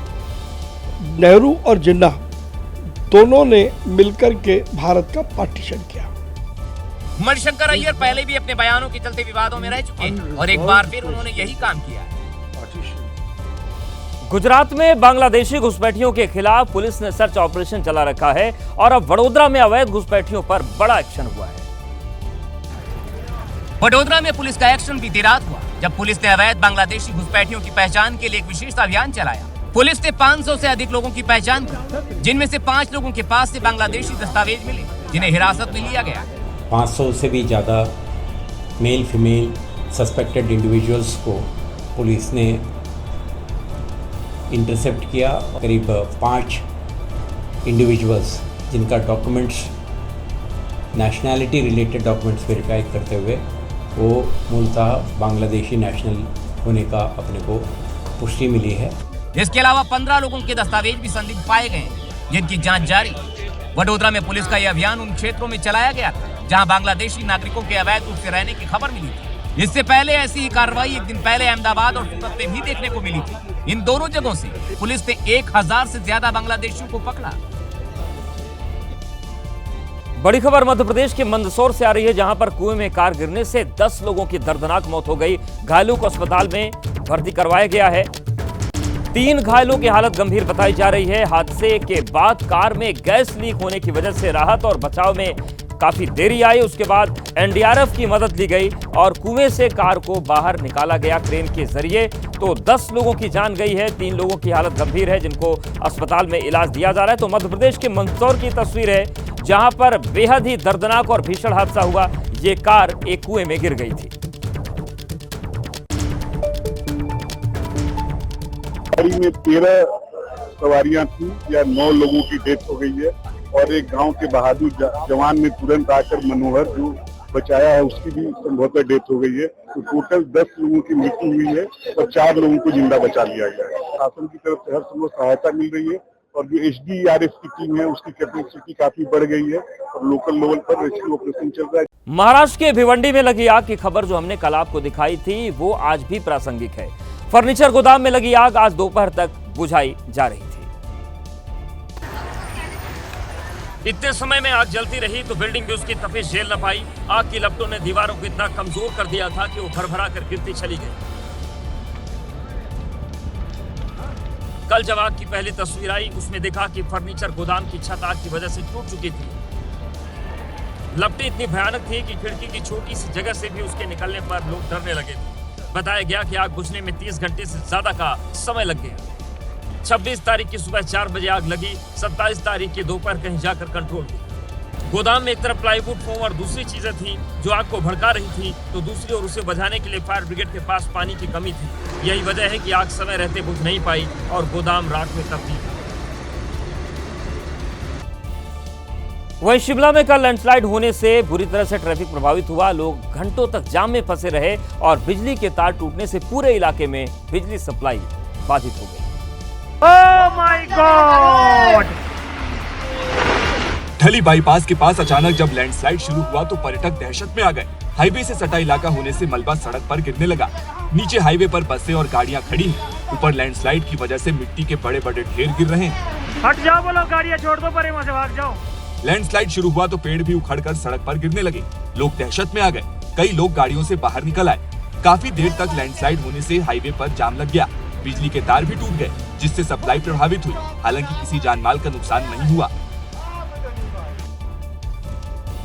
नेहरू और जिन्ना दोनों ने मिलकर के भारत का पार्टीशन किया।
मणिशंकर अय्यर पहले भी अपने बयानों के चलते विवादों में रह चुके हैं और एक बार फिर उन्होंने यही काम किया है।
गुजरात में बांग्लादेशी घुसपैठियों के खिलाफ पुलिस ने सर्च ऑपरेशन चला रखा है और अब वडोदरा में अवैध घुसपैठियों पर बड़ा एक्शन हुआ है।
वडोदरा में पुलिस का एक्शन बीती रात हुआ जब पुलिस ने अवैध बांग्लादेशी घुसपैठियों की पहचान के लिए एक विशेष अभियान चलाया। पुलिस ने 500 से अधिक लोगों की पहचान की, जिनमें से 5 लोगों के पास से बांग्लादेशी दस्तावेज मिले जिन्हें हिरासत में लिया गया।
500 से भी ज़्यादा मेल फीमेल सस्पेक्टेड इंडिविजुअल्स को पुलिस ने इंटरसेप्ट किया। करीब 5 इंडिविजुअल्स जिनका documents nationality related documents verify करते हुए वो मूलतः बांग्लादेशी नेशनल होने का अपने को पुष्टि मिली है।
इसके अलावा 15 लोगों के दस्तावेज भी संदिग्ध पाए गए जिनकी जांच जारी। वडोदरा में पुलिस का यह अभियान उन क्षेत्रों में चलाया गया था जहां बांग्लादेशी नागरिकों के अवैध रूप से रहने की खबर मिली थी। इससे पहले ऐसी ही कार्रवाई एक दिन पहले अहमदाबाद और सूरत में भी देखने को मिली थी। इन दोनों जगहों से पुलिस ने 1000 से ज्यादा बांग्लादेशियों को पकड़ा।
बड़ी खबर मध्य प्रदेश के मंदसौर से आ रही है, जहां पर कुएं में कार गिरने से 10 लोगों की दर्दनाक मौत हो गई। घायलों को अस्पताल में भर्ती करवाया गया है। 3 घायलों की हालत गंभीर बताई जा रही है। हादसे के बाद कार में गैस लीक होने की वजह से राहत और बचाव में काफी देरी आई। उसके बाद एनडीआरएफ की मदद ली गई और कुएं से कार को बाहर निकाला गया क्रेन के जरिए। तो 10 लोगों की जान गई है, 3 लोगों की हालत गंभीर है जिनको अस्पताल में इलाज दिया जा रहा है। तो मध्य प्रदेश के मंदसौर की तस्वीर है जहां पर बेहद ही दर्दनाक और भीषण हादसा हुआ। ये कार एक कुएं में गिर गई थी।
गाड़ी में 13 सवारियां थी या 9 लोगों की डेथ हो गई है और एक गांव के बहादुर जवान ने तुरंत आकर मनोहर जो बचाया है उसकी भी संभवतः डेथ हो गई है। तो टोटल 10 लोगों की मृत्यु हुई है और 4 लोगों को जिंदा बचा लिया गया है। शासन की तरफ से हर संभव सहायता मिल रही है और जो एसडीआरएफ की टीम है उसकी कैपेसिटी काफी बढ़ गई है और लोकल लेवल पर रेस्क्यू ऑपरेशन चल रहा है।
महाराष्ट्र के भिवंडी में लगी आग की खबर जो हमने कल आपको दिखाई थी वो आज भी प्रासंगिक है। फर्नीचर गोदाम में लगी आग आज दोपहर तक बुझाई जा रही थी। इतने समय में आग जलती रही तो बिल्डिंग भी उसकी तपिश झेल न पाई। आग की लपटों ने दीवारों को इतना कमजोर कर दिया था कि वो भरभरा कर गिरती चली गई। कल जब आग की पहली तस्वीर आई उसमें देखा कि फर्नीचर गोदाम की छत आग की वजह से टूट चुकी थी। लपटें इतनी भयानक थी कि खिड़की की छोटी सी जगह से भी उसके निकलने पर लोग डरने लगे थे। बताया गया कि आग बुझने में 30 घंटे से ज्यादा का समय लग गया। 26 तारीख की सुबह 4 बजे आग लगी, 27 तारीख की दोपहर कहीं जाकर कंट्रोल हुई। गोदाम में एक तरफ प्लाईवुड, फोम और दूसरी चीजें थी जो आग को भड़का रही थी, तो दूसरी ओर उसे बुझाने के लिए फायर ब्रिगेड के पास पानी की कमी थी। यही वजह है कि आग समय रहते बुझ नहीं पाई और गोदाम राख में तब्दील हुई। वहीं शिमला में कल लैंडस्लाइड होने से बुरी तरह से ट्रैफिक प्रभावित हुआ। लोग घंटों तक जाम में फंसे रहे और बिजली के तार टूटने से पूरे इलाके में बिजली सप्लाई बाधित हो गई।
Oh my God!
Dhalli bypass के पास अचानक जब लैंडस्लाइड शुरू हुआ तो पर्यटक दहशत में आ गए। हाईवे से सटा इलाका होने से मलबा सड़क पर गिरने लगा। नीचे हाईवे पर बसें और गाड़ियां खड़ी हैं। ऊपर लैंडस्लाइड की वजह से मिट्टी के बड़े बड़े ढेर गिर रहे हैं।
हट जाओ, बोलो गाड़ियां छोड़ दो, परे वहां से भाग जाओ।
लैंडस्लाइड शुरू हुआ तो पेड़ भी उखड़कर सड़क पर गिरने लगे। लोग दहशत में आ गए। कई लोग गाड़ियों से बाहर निकल आए। काफी देर तक लैंडस्लाइड होने से हाईवे पर जाम लग गया। बिजली के तार भी टूट गए जिससे सप्लाई प्रभावित हुई। हालांकि किसी जानमाल का नुकसान नहीं हुआ।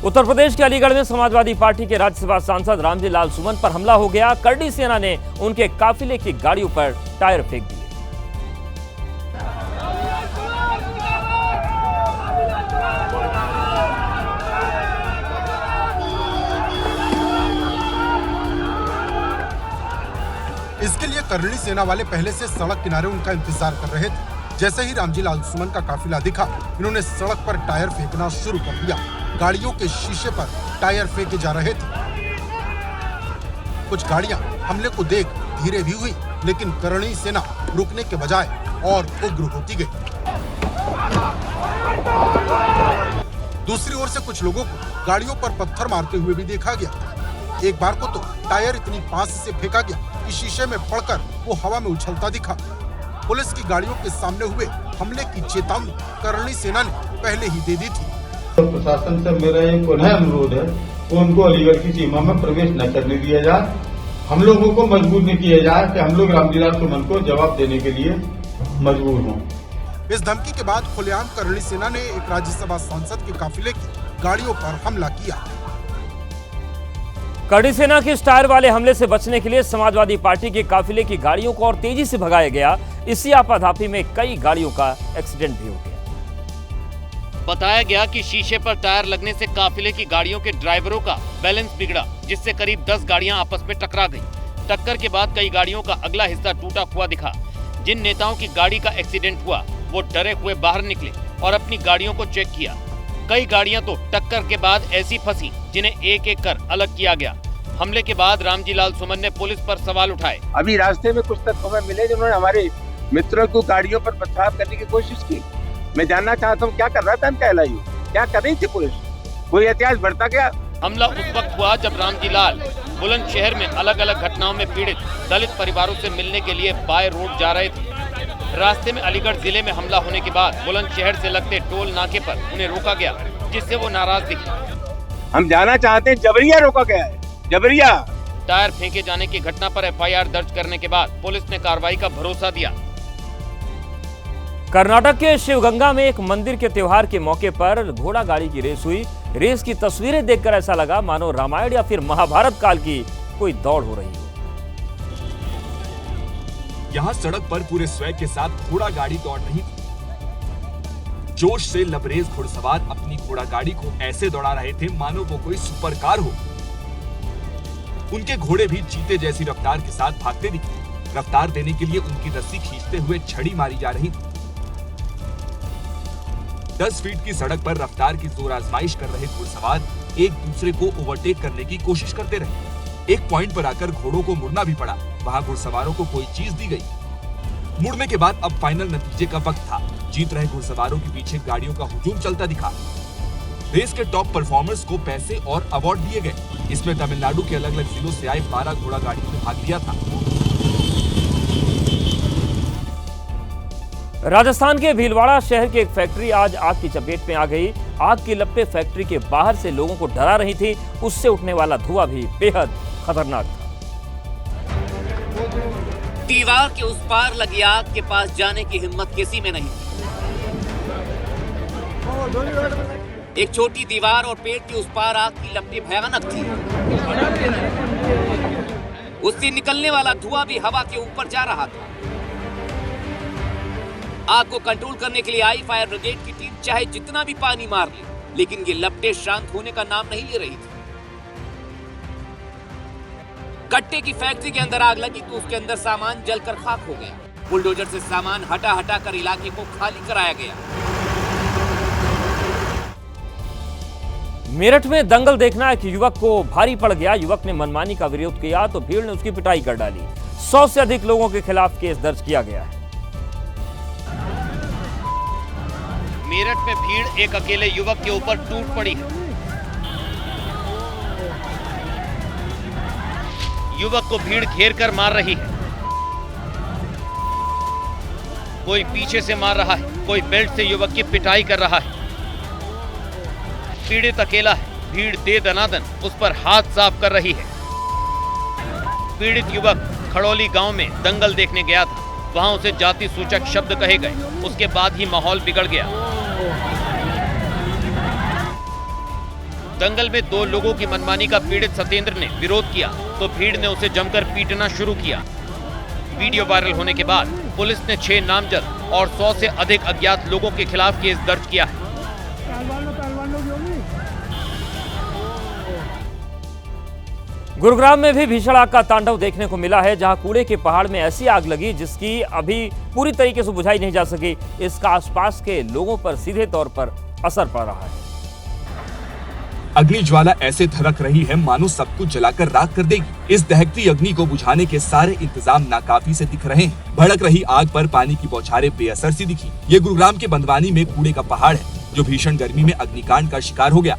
उत्तर प्रदेश के अलीगढ़ में समाजवादी पार्टी के राज्यसभा सांसद रामजी लाल सुमन पर हमला हो गया। करड़ी सेना ने उनके काफिले की गाड़ियों पर टायर फेंक दिए।
इसके लिए करड़ी सेना वाले पहले से सड़क किनारे उनका इंतजार कर रहे थे। जैसे ही रामजी लाल सुमन का काफिला दिखा, इन्होंने सड़क पर टायर फेंकना शुरू कर दिया। गाड़ियों के शीशे पर टायर फेंके जा रहे थे। कुछ गाड़ियां हमले को देख धीरे भी हुई, लेकिन करड़ी सेना रुकने के बजाय और उग्र होती गई। दूसरी ओर से कुछ लोगों को गाड़ियों पर पत्थर मारते हुए भी देखा गया। एक बार को तो टायर इतनी पास से फेंका गया कि शीशे में पड़कर वो हवा में उछलता दिखा। पुलिस की गाड़ियों के सामने हुए हमले की चेतावनी करड़ी सेना ने पहले ही दे दी थी।
प्रशासन से मेरा एक पुनः अनुरोध है कि उनको अलीगढ़ की सीमा में प्रवेश न करने दिया जाए। हम लोगों को मजबूर नहीं किया जाए कि हम लोग रामजी लाल सुमन को जवाब देने के लिए मजबूर हों।
इस धमकी के बाद खुलेआम करड़ी सेना ने एक राज्यसभा सांसद के काफिले की गाड़ियों पर हमला किया।
करड़ी सेना के टायर वाले हमले से बचने के लिए समाजवादी पार्टी के काफिले की गाड़ियों को और तेजी से भगाया गया। इसी आपाधापी में कई गाड़ियों का एक्सीडेंट भी हो गया।
बताया गया कि शीशे पर टायर लगने से काफिले की गाड़ियों के ड्राइवरों का बैलेंस बिगड़ा, जिससे करीब 10 गाड़ियां आपस में टकरा गई। टक्कर के बाद कई गाड़ियों का अगला हिस्सा टूटा हुआ दिखा। जिन नेताओं की गाड़ी का एक्सीडेंट हुआ वो डरे हुए बाहर निकले और अपनी गाड़ियों को चेक किया। कई गाड़ियां तो टक्कर के बाद ऐसी फंसी जिन्हें एक एक कर अलग किया गया। हमले के बाद रामजी लाल सुमन ने पुलिस पर सवाल उठाए।
अभी रास्ते में कुछ तत्व हमें मिले जिन्होंने हमारे मित्रों को गाड़ियों पर पथराव करने की कोशिश की। मैं जानना चाहता हूँ क्या कर रहा था इनका एलआईयू, क्या कर रही थी पुलिस? कोई इतिहास बढ़ता गया।
हमला उस वक्त हुआ जब रामजी लाल बुलंदशहर में अलग अलग घटनाओं में पीड़ित दलित परिवारों से मिलने के लिए बाय रोड जा रहे थे। रास्ते में अलीगढ़ जिले में हमला होने के बाद बुलंदशहर से लगते टोल नाके पर उन्हें रोका गया, जिससे वो नाराज दिखे।
हम जानना चाहते हैं जबरिया रोका गया है, जबरिया।
टायर फेंके जाने की घटना पर एफआईआर दर्ज करने के बाद पुलिस ने कार्रवाई का भरोसा दिया।
कर्नाटक के शिवगंगा में एक मंदिर के त्योहार के मौके पर घोड़ा गाड़ी की रेस हुई। रेस की तस्वीरें देखकर ऐसा लगा मानो रामायण या फिर महाभारत काल की कोई दौड़ हो रही हो।
यहाँ सड़क पर पूरे स्वैग के साथ घोड़ा गाड़ी दौड़ रही थी। जोश से लबरेज घुड़सवार अपनी घोड़ा गाड़ी को ऐसे दौड़ा रहे थे मानो वो कोई सुपर कार हो। उनके घोड़े भी चीते जैसी रफ्तार के साथ भागते दिखे। रफ्तार देने के लिए उनकी रस्सी खींचते हुए छड़ी मारी जा रही थी। 10 फीट की सड़क पर रफ्तार की जोर आजमाइश कर रहे घुड़सवार एक दूसरे को ओवरटेक करने की कोशिश करते रहे। एक पॉइंट पर आकर घोड़ों को मुड़ना भी पड़ा। वहां घुड़सवारों को कोई चीज दी गई। मुड़ने के बाद अब फाइनल नतीजे का वक्त था। जीत रहे घुड़सवारों के पीछे गाड़ियों का हुजूम चलता दिखा। रेस के टॉप परफॉर्मर्स को पैसे और अवार्ड दिए गए। इसमें तमिलनाडु के अलग अलग जिलों से आए 12 घोड़ा गाड़ियों ने भाग लिया था।
राजस्थान के भीलवाड़ा शहर की एक फैक्ट्री आज आग की चपेट में आ गई। आग की लपटें फैक्ट्री के बाहर से लोगों को डरा रही थी। उससे उठने वाला धुआं भी बेहद खतरनाक था।
दीवार के उस पार लगी आग के पास जाने की हिम्मत किसी में नहीं थी। एक छोटी दीवार और पेड़ के उस पार आग की लपटें भयानक थी। उससे निकलने वाला धुआं भी हवा के ऊपर जा रहा था। आग को कंट्रोल करने के लिए आई फायर ब्रिगेड की टीम चाहे जितना भी पानी मार ले, लेकिन ये लपटें शांत होने का नाम नहीं ले रही थी। कट्टे की फैक्ट्री के अंदर आग लगी तो उसके अंदर सामान जलकर खाक हो गया। बुलडोजर से सामान हटा हटा कर इलाके को खाली कराया गया।
मेरठ में दंगल देखना एक युवक को भारी पड़ गया। युवक ने मनमानी का विरोध किया तो भीड़ ने उसकी पिटाई कर डाली। 100 से अधिक लोगों के खिलाफ केस दर्ज किया गया है।
मेरठ में भीड़ एक अकेले युवक के ऊपर टूट पड़ी है। युवक को भीड़ घेर कर मार रही है। कोई पीछे से मार रहा है, कोई बेल्ट से युवक की पिटाई कर रहा है। पीड़ित अकेला है, भीड़ दे दनादन उस पर हाथ साफ कर रही है। पीड़ित युवक खड़ौली गांव में दंगल देखने गया था। वहां उसे जाति सूचक शब्द कहे गए। उसके बाद ही माहौल बिगड़ गया। दंगल में 2 लोगों की मनमानी का पीड़ित सत्येंद्र ने विरोध किया तो भीड़ ने उसे जमकर पीटना शुरू किया। वीडियो वायरल होने के बाद पुलिस ने 6 नामजद और 100 से अधिक अज्ञात लोगों के खिलाफ केस दर्ज किया है।
गुरुग्राम में भी भीषण आग का तांडव देखने को मिला है, जहां कूड़े के पहाड़ में ऐसी आग लगी जिसकी अभी पूरी तरीके से बुझाई नहीं जा सकी। इसका आसपास के लोगों पर सीधे तौर पर असर पड़ रहा है।
अग्नि ज्वाला ऐसे धड़क रही है मानो सब कुछ जलाकर राख कर देगी। इस दहकती अग्नि को बुझाने के सारे इंतजाम नाकाफी से दिख रहे हैं। भड़क रही आग पर पानी की बौछारें बेअसर सी दिखी। ये गुरुग्राम के बंदवानी में कूड़े का पहाड़ है, जो भीषण गर्मी में अग्निकांड का शिकार हो गया।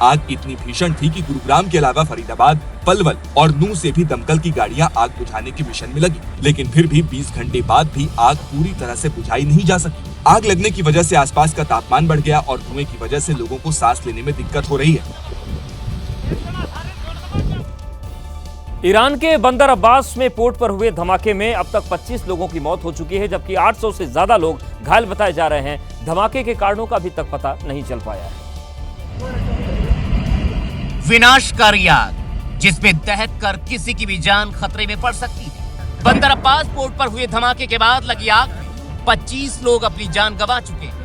आग इतनी भीषण थी कि गुरुग्राम के अलावा फरीदाबाद, पलवल और नूंह से भी दमकल की गाड़ियां आग बुझाने के मिशन में लगी, लेकिन फिर भी 20 घंटे बाद भी आग पूरी तरह से बुझाई नहीं जा सकी। आग लगने की वजह से आसपास का तापमान बढ़ गया और धुएं की वजह से लोगों को सांस लेने में दिक्कत हो रही है।
ईरान के बंदर अब्बास में पोर्ट पर हुए धमाके में अब तक 25 लोगों की मौत हो चुकी है, जबकि 800 से ज्यादा लोग घायल बताए जा रहे हैं। धमाके के कारणों का अभी तक पता नहीं चल पाया है।
विनाशकारी आग जिसमें दहक कर किसी की भी जान खतरे में पड़ सकती है। बंदर अब्बास पोर्ट पर हुए धमाके के बाद लगी आग में 25 लोग अपनी जान गंवा चुके हैं।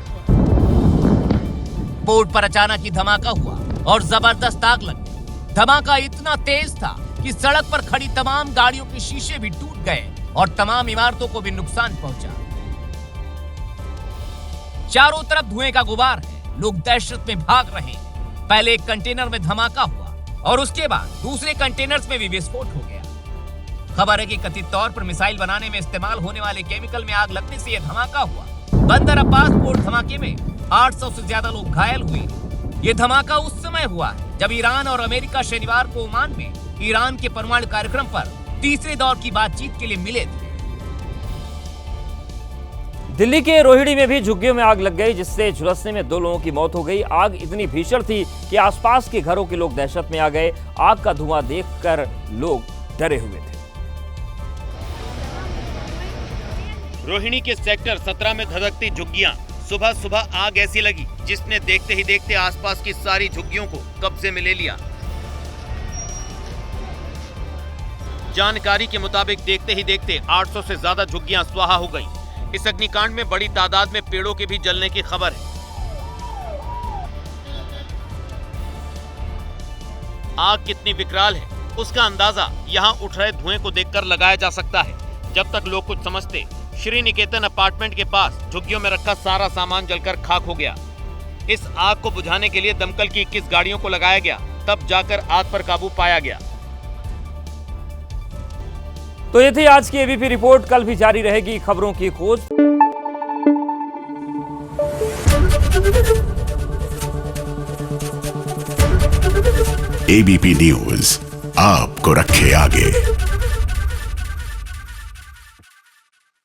पोर्ट पर अचानक ही धमाका हुआ और जबरदस्त आग लगी। धमाका इतना तेज था कि सड़क पर खड़ी तमाम गाड़ियों के शीशे भी टूट गए और तमाम इमारतों को भी नुकसान पहुंचा। चारों तरफ धुएं का गुबार है, लोग दहशत में भाग रहे हैं। पहले एक कंटेनर में धमाका हुआ और उसके बाद दूसरे कंटेनर्स में भी विस्फोट हो गया। खबर है कि कथित तौर पर मिसाइल बनाने में इस्तेमाल होने वाले केमिकल में आग लगने से यह धमाका हुआ। बंदर अब्बास पोर्ट धमाके में 800 से ज्यादा लोग घायल हुए। ये धमाका उस समय हुआ है जब ईरान और अमेरिका शनिवार को ओमान में ईरान के परमाणु कार्यक्रम पर तीसरे दौर की बातचीत के लिए मिले थे।
दिल्ली के रोहिणी में भी झुग्गियों में आग लग गई, जिससे झुलसने में 2 लोगों की मौत हो गई। आग इतनी भीषण थी कि आसपास के घरों के लोग दहशत में आ गए। आग का धुआं देखकर लोग डरे हुए थे।
रोहिणी के सेक्टर 17 में धधकती झुग्गियां। सुबह सुबह आग ऐसी लगी जिसने देखते ही देखते आसपास की सारी झुग्गियों को कब्जे में ले लिया। जानकारी के मुताबिक देखते ही देखते 800 से ज्यादा झुग्गियां स्वाहा हो गई। इस अग्निकांड में बड़ी तादाद में पेड़ों के भी जलने की खबर है। आग कितनी विकराल है उसका अंदाजा यहां उठ रहे धुएं को देखकर लगाया जा सकता है। जब तक लोग कुछ समझते, श्री निकेतन अपार्टमेंट के पास झुग्गियों में रखा सारा सामान जलकर खाक हो गया। इस आग को बुझाने के लिए दमकल की 21 गाड़ियों को लगाया गया, तब जाकर आग पर काबू पाया गया।
तो ये थी आज की एबीपी रिपोर्ट। कल भी जारी रहेगी खबरों की खोज।
एबीपी न्यूज आपको रखे आगे।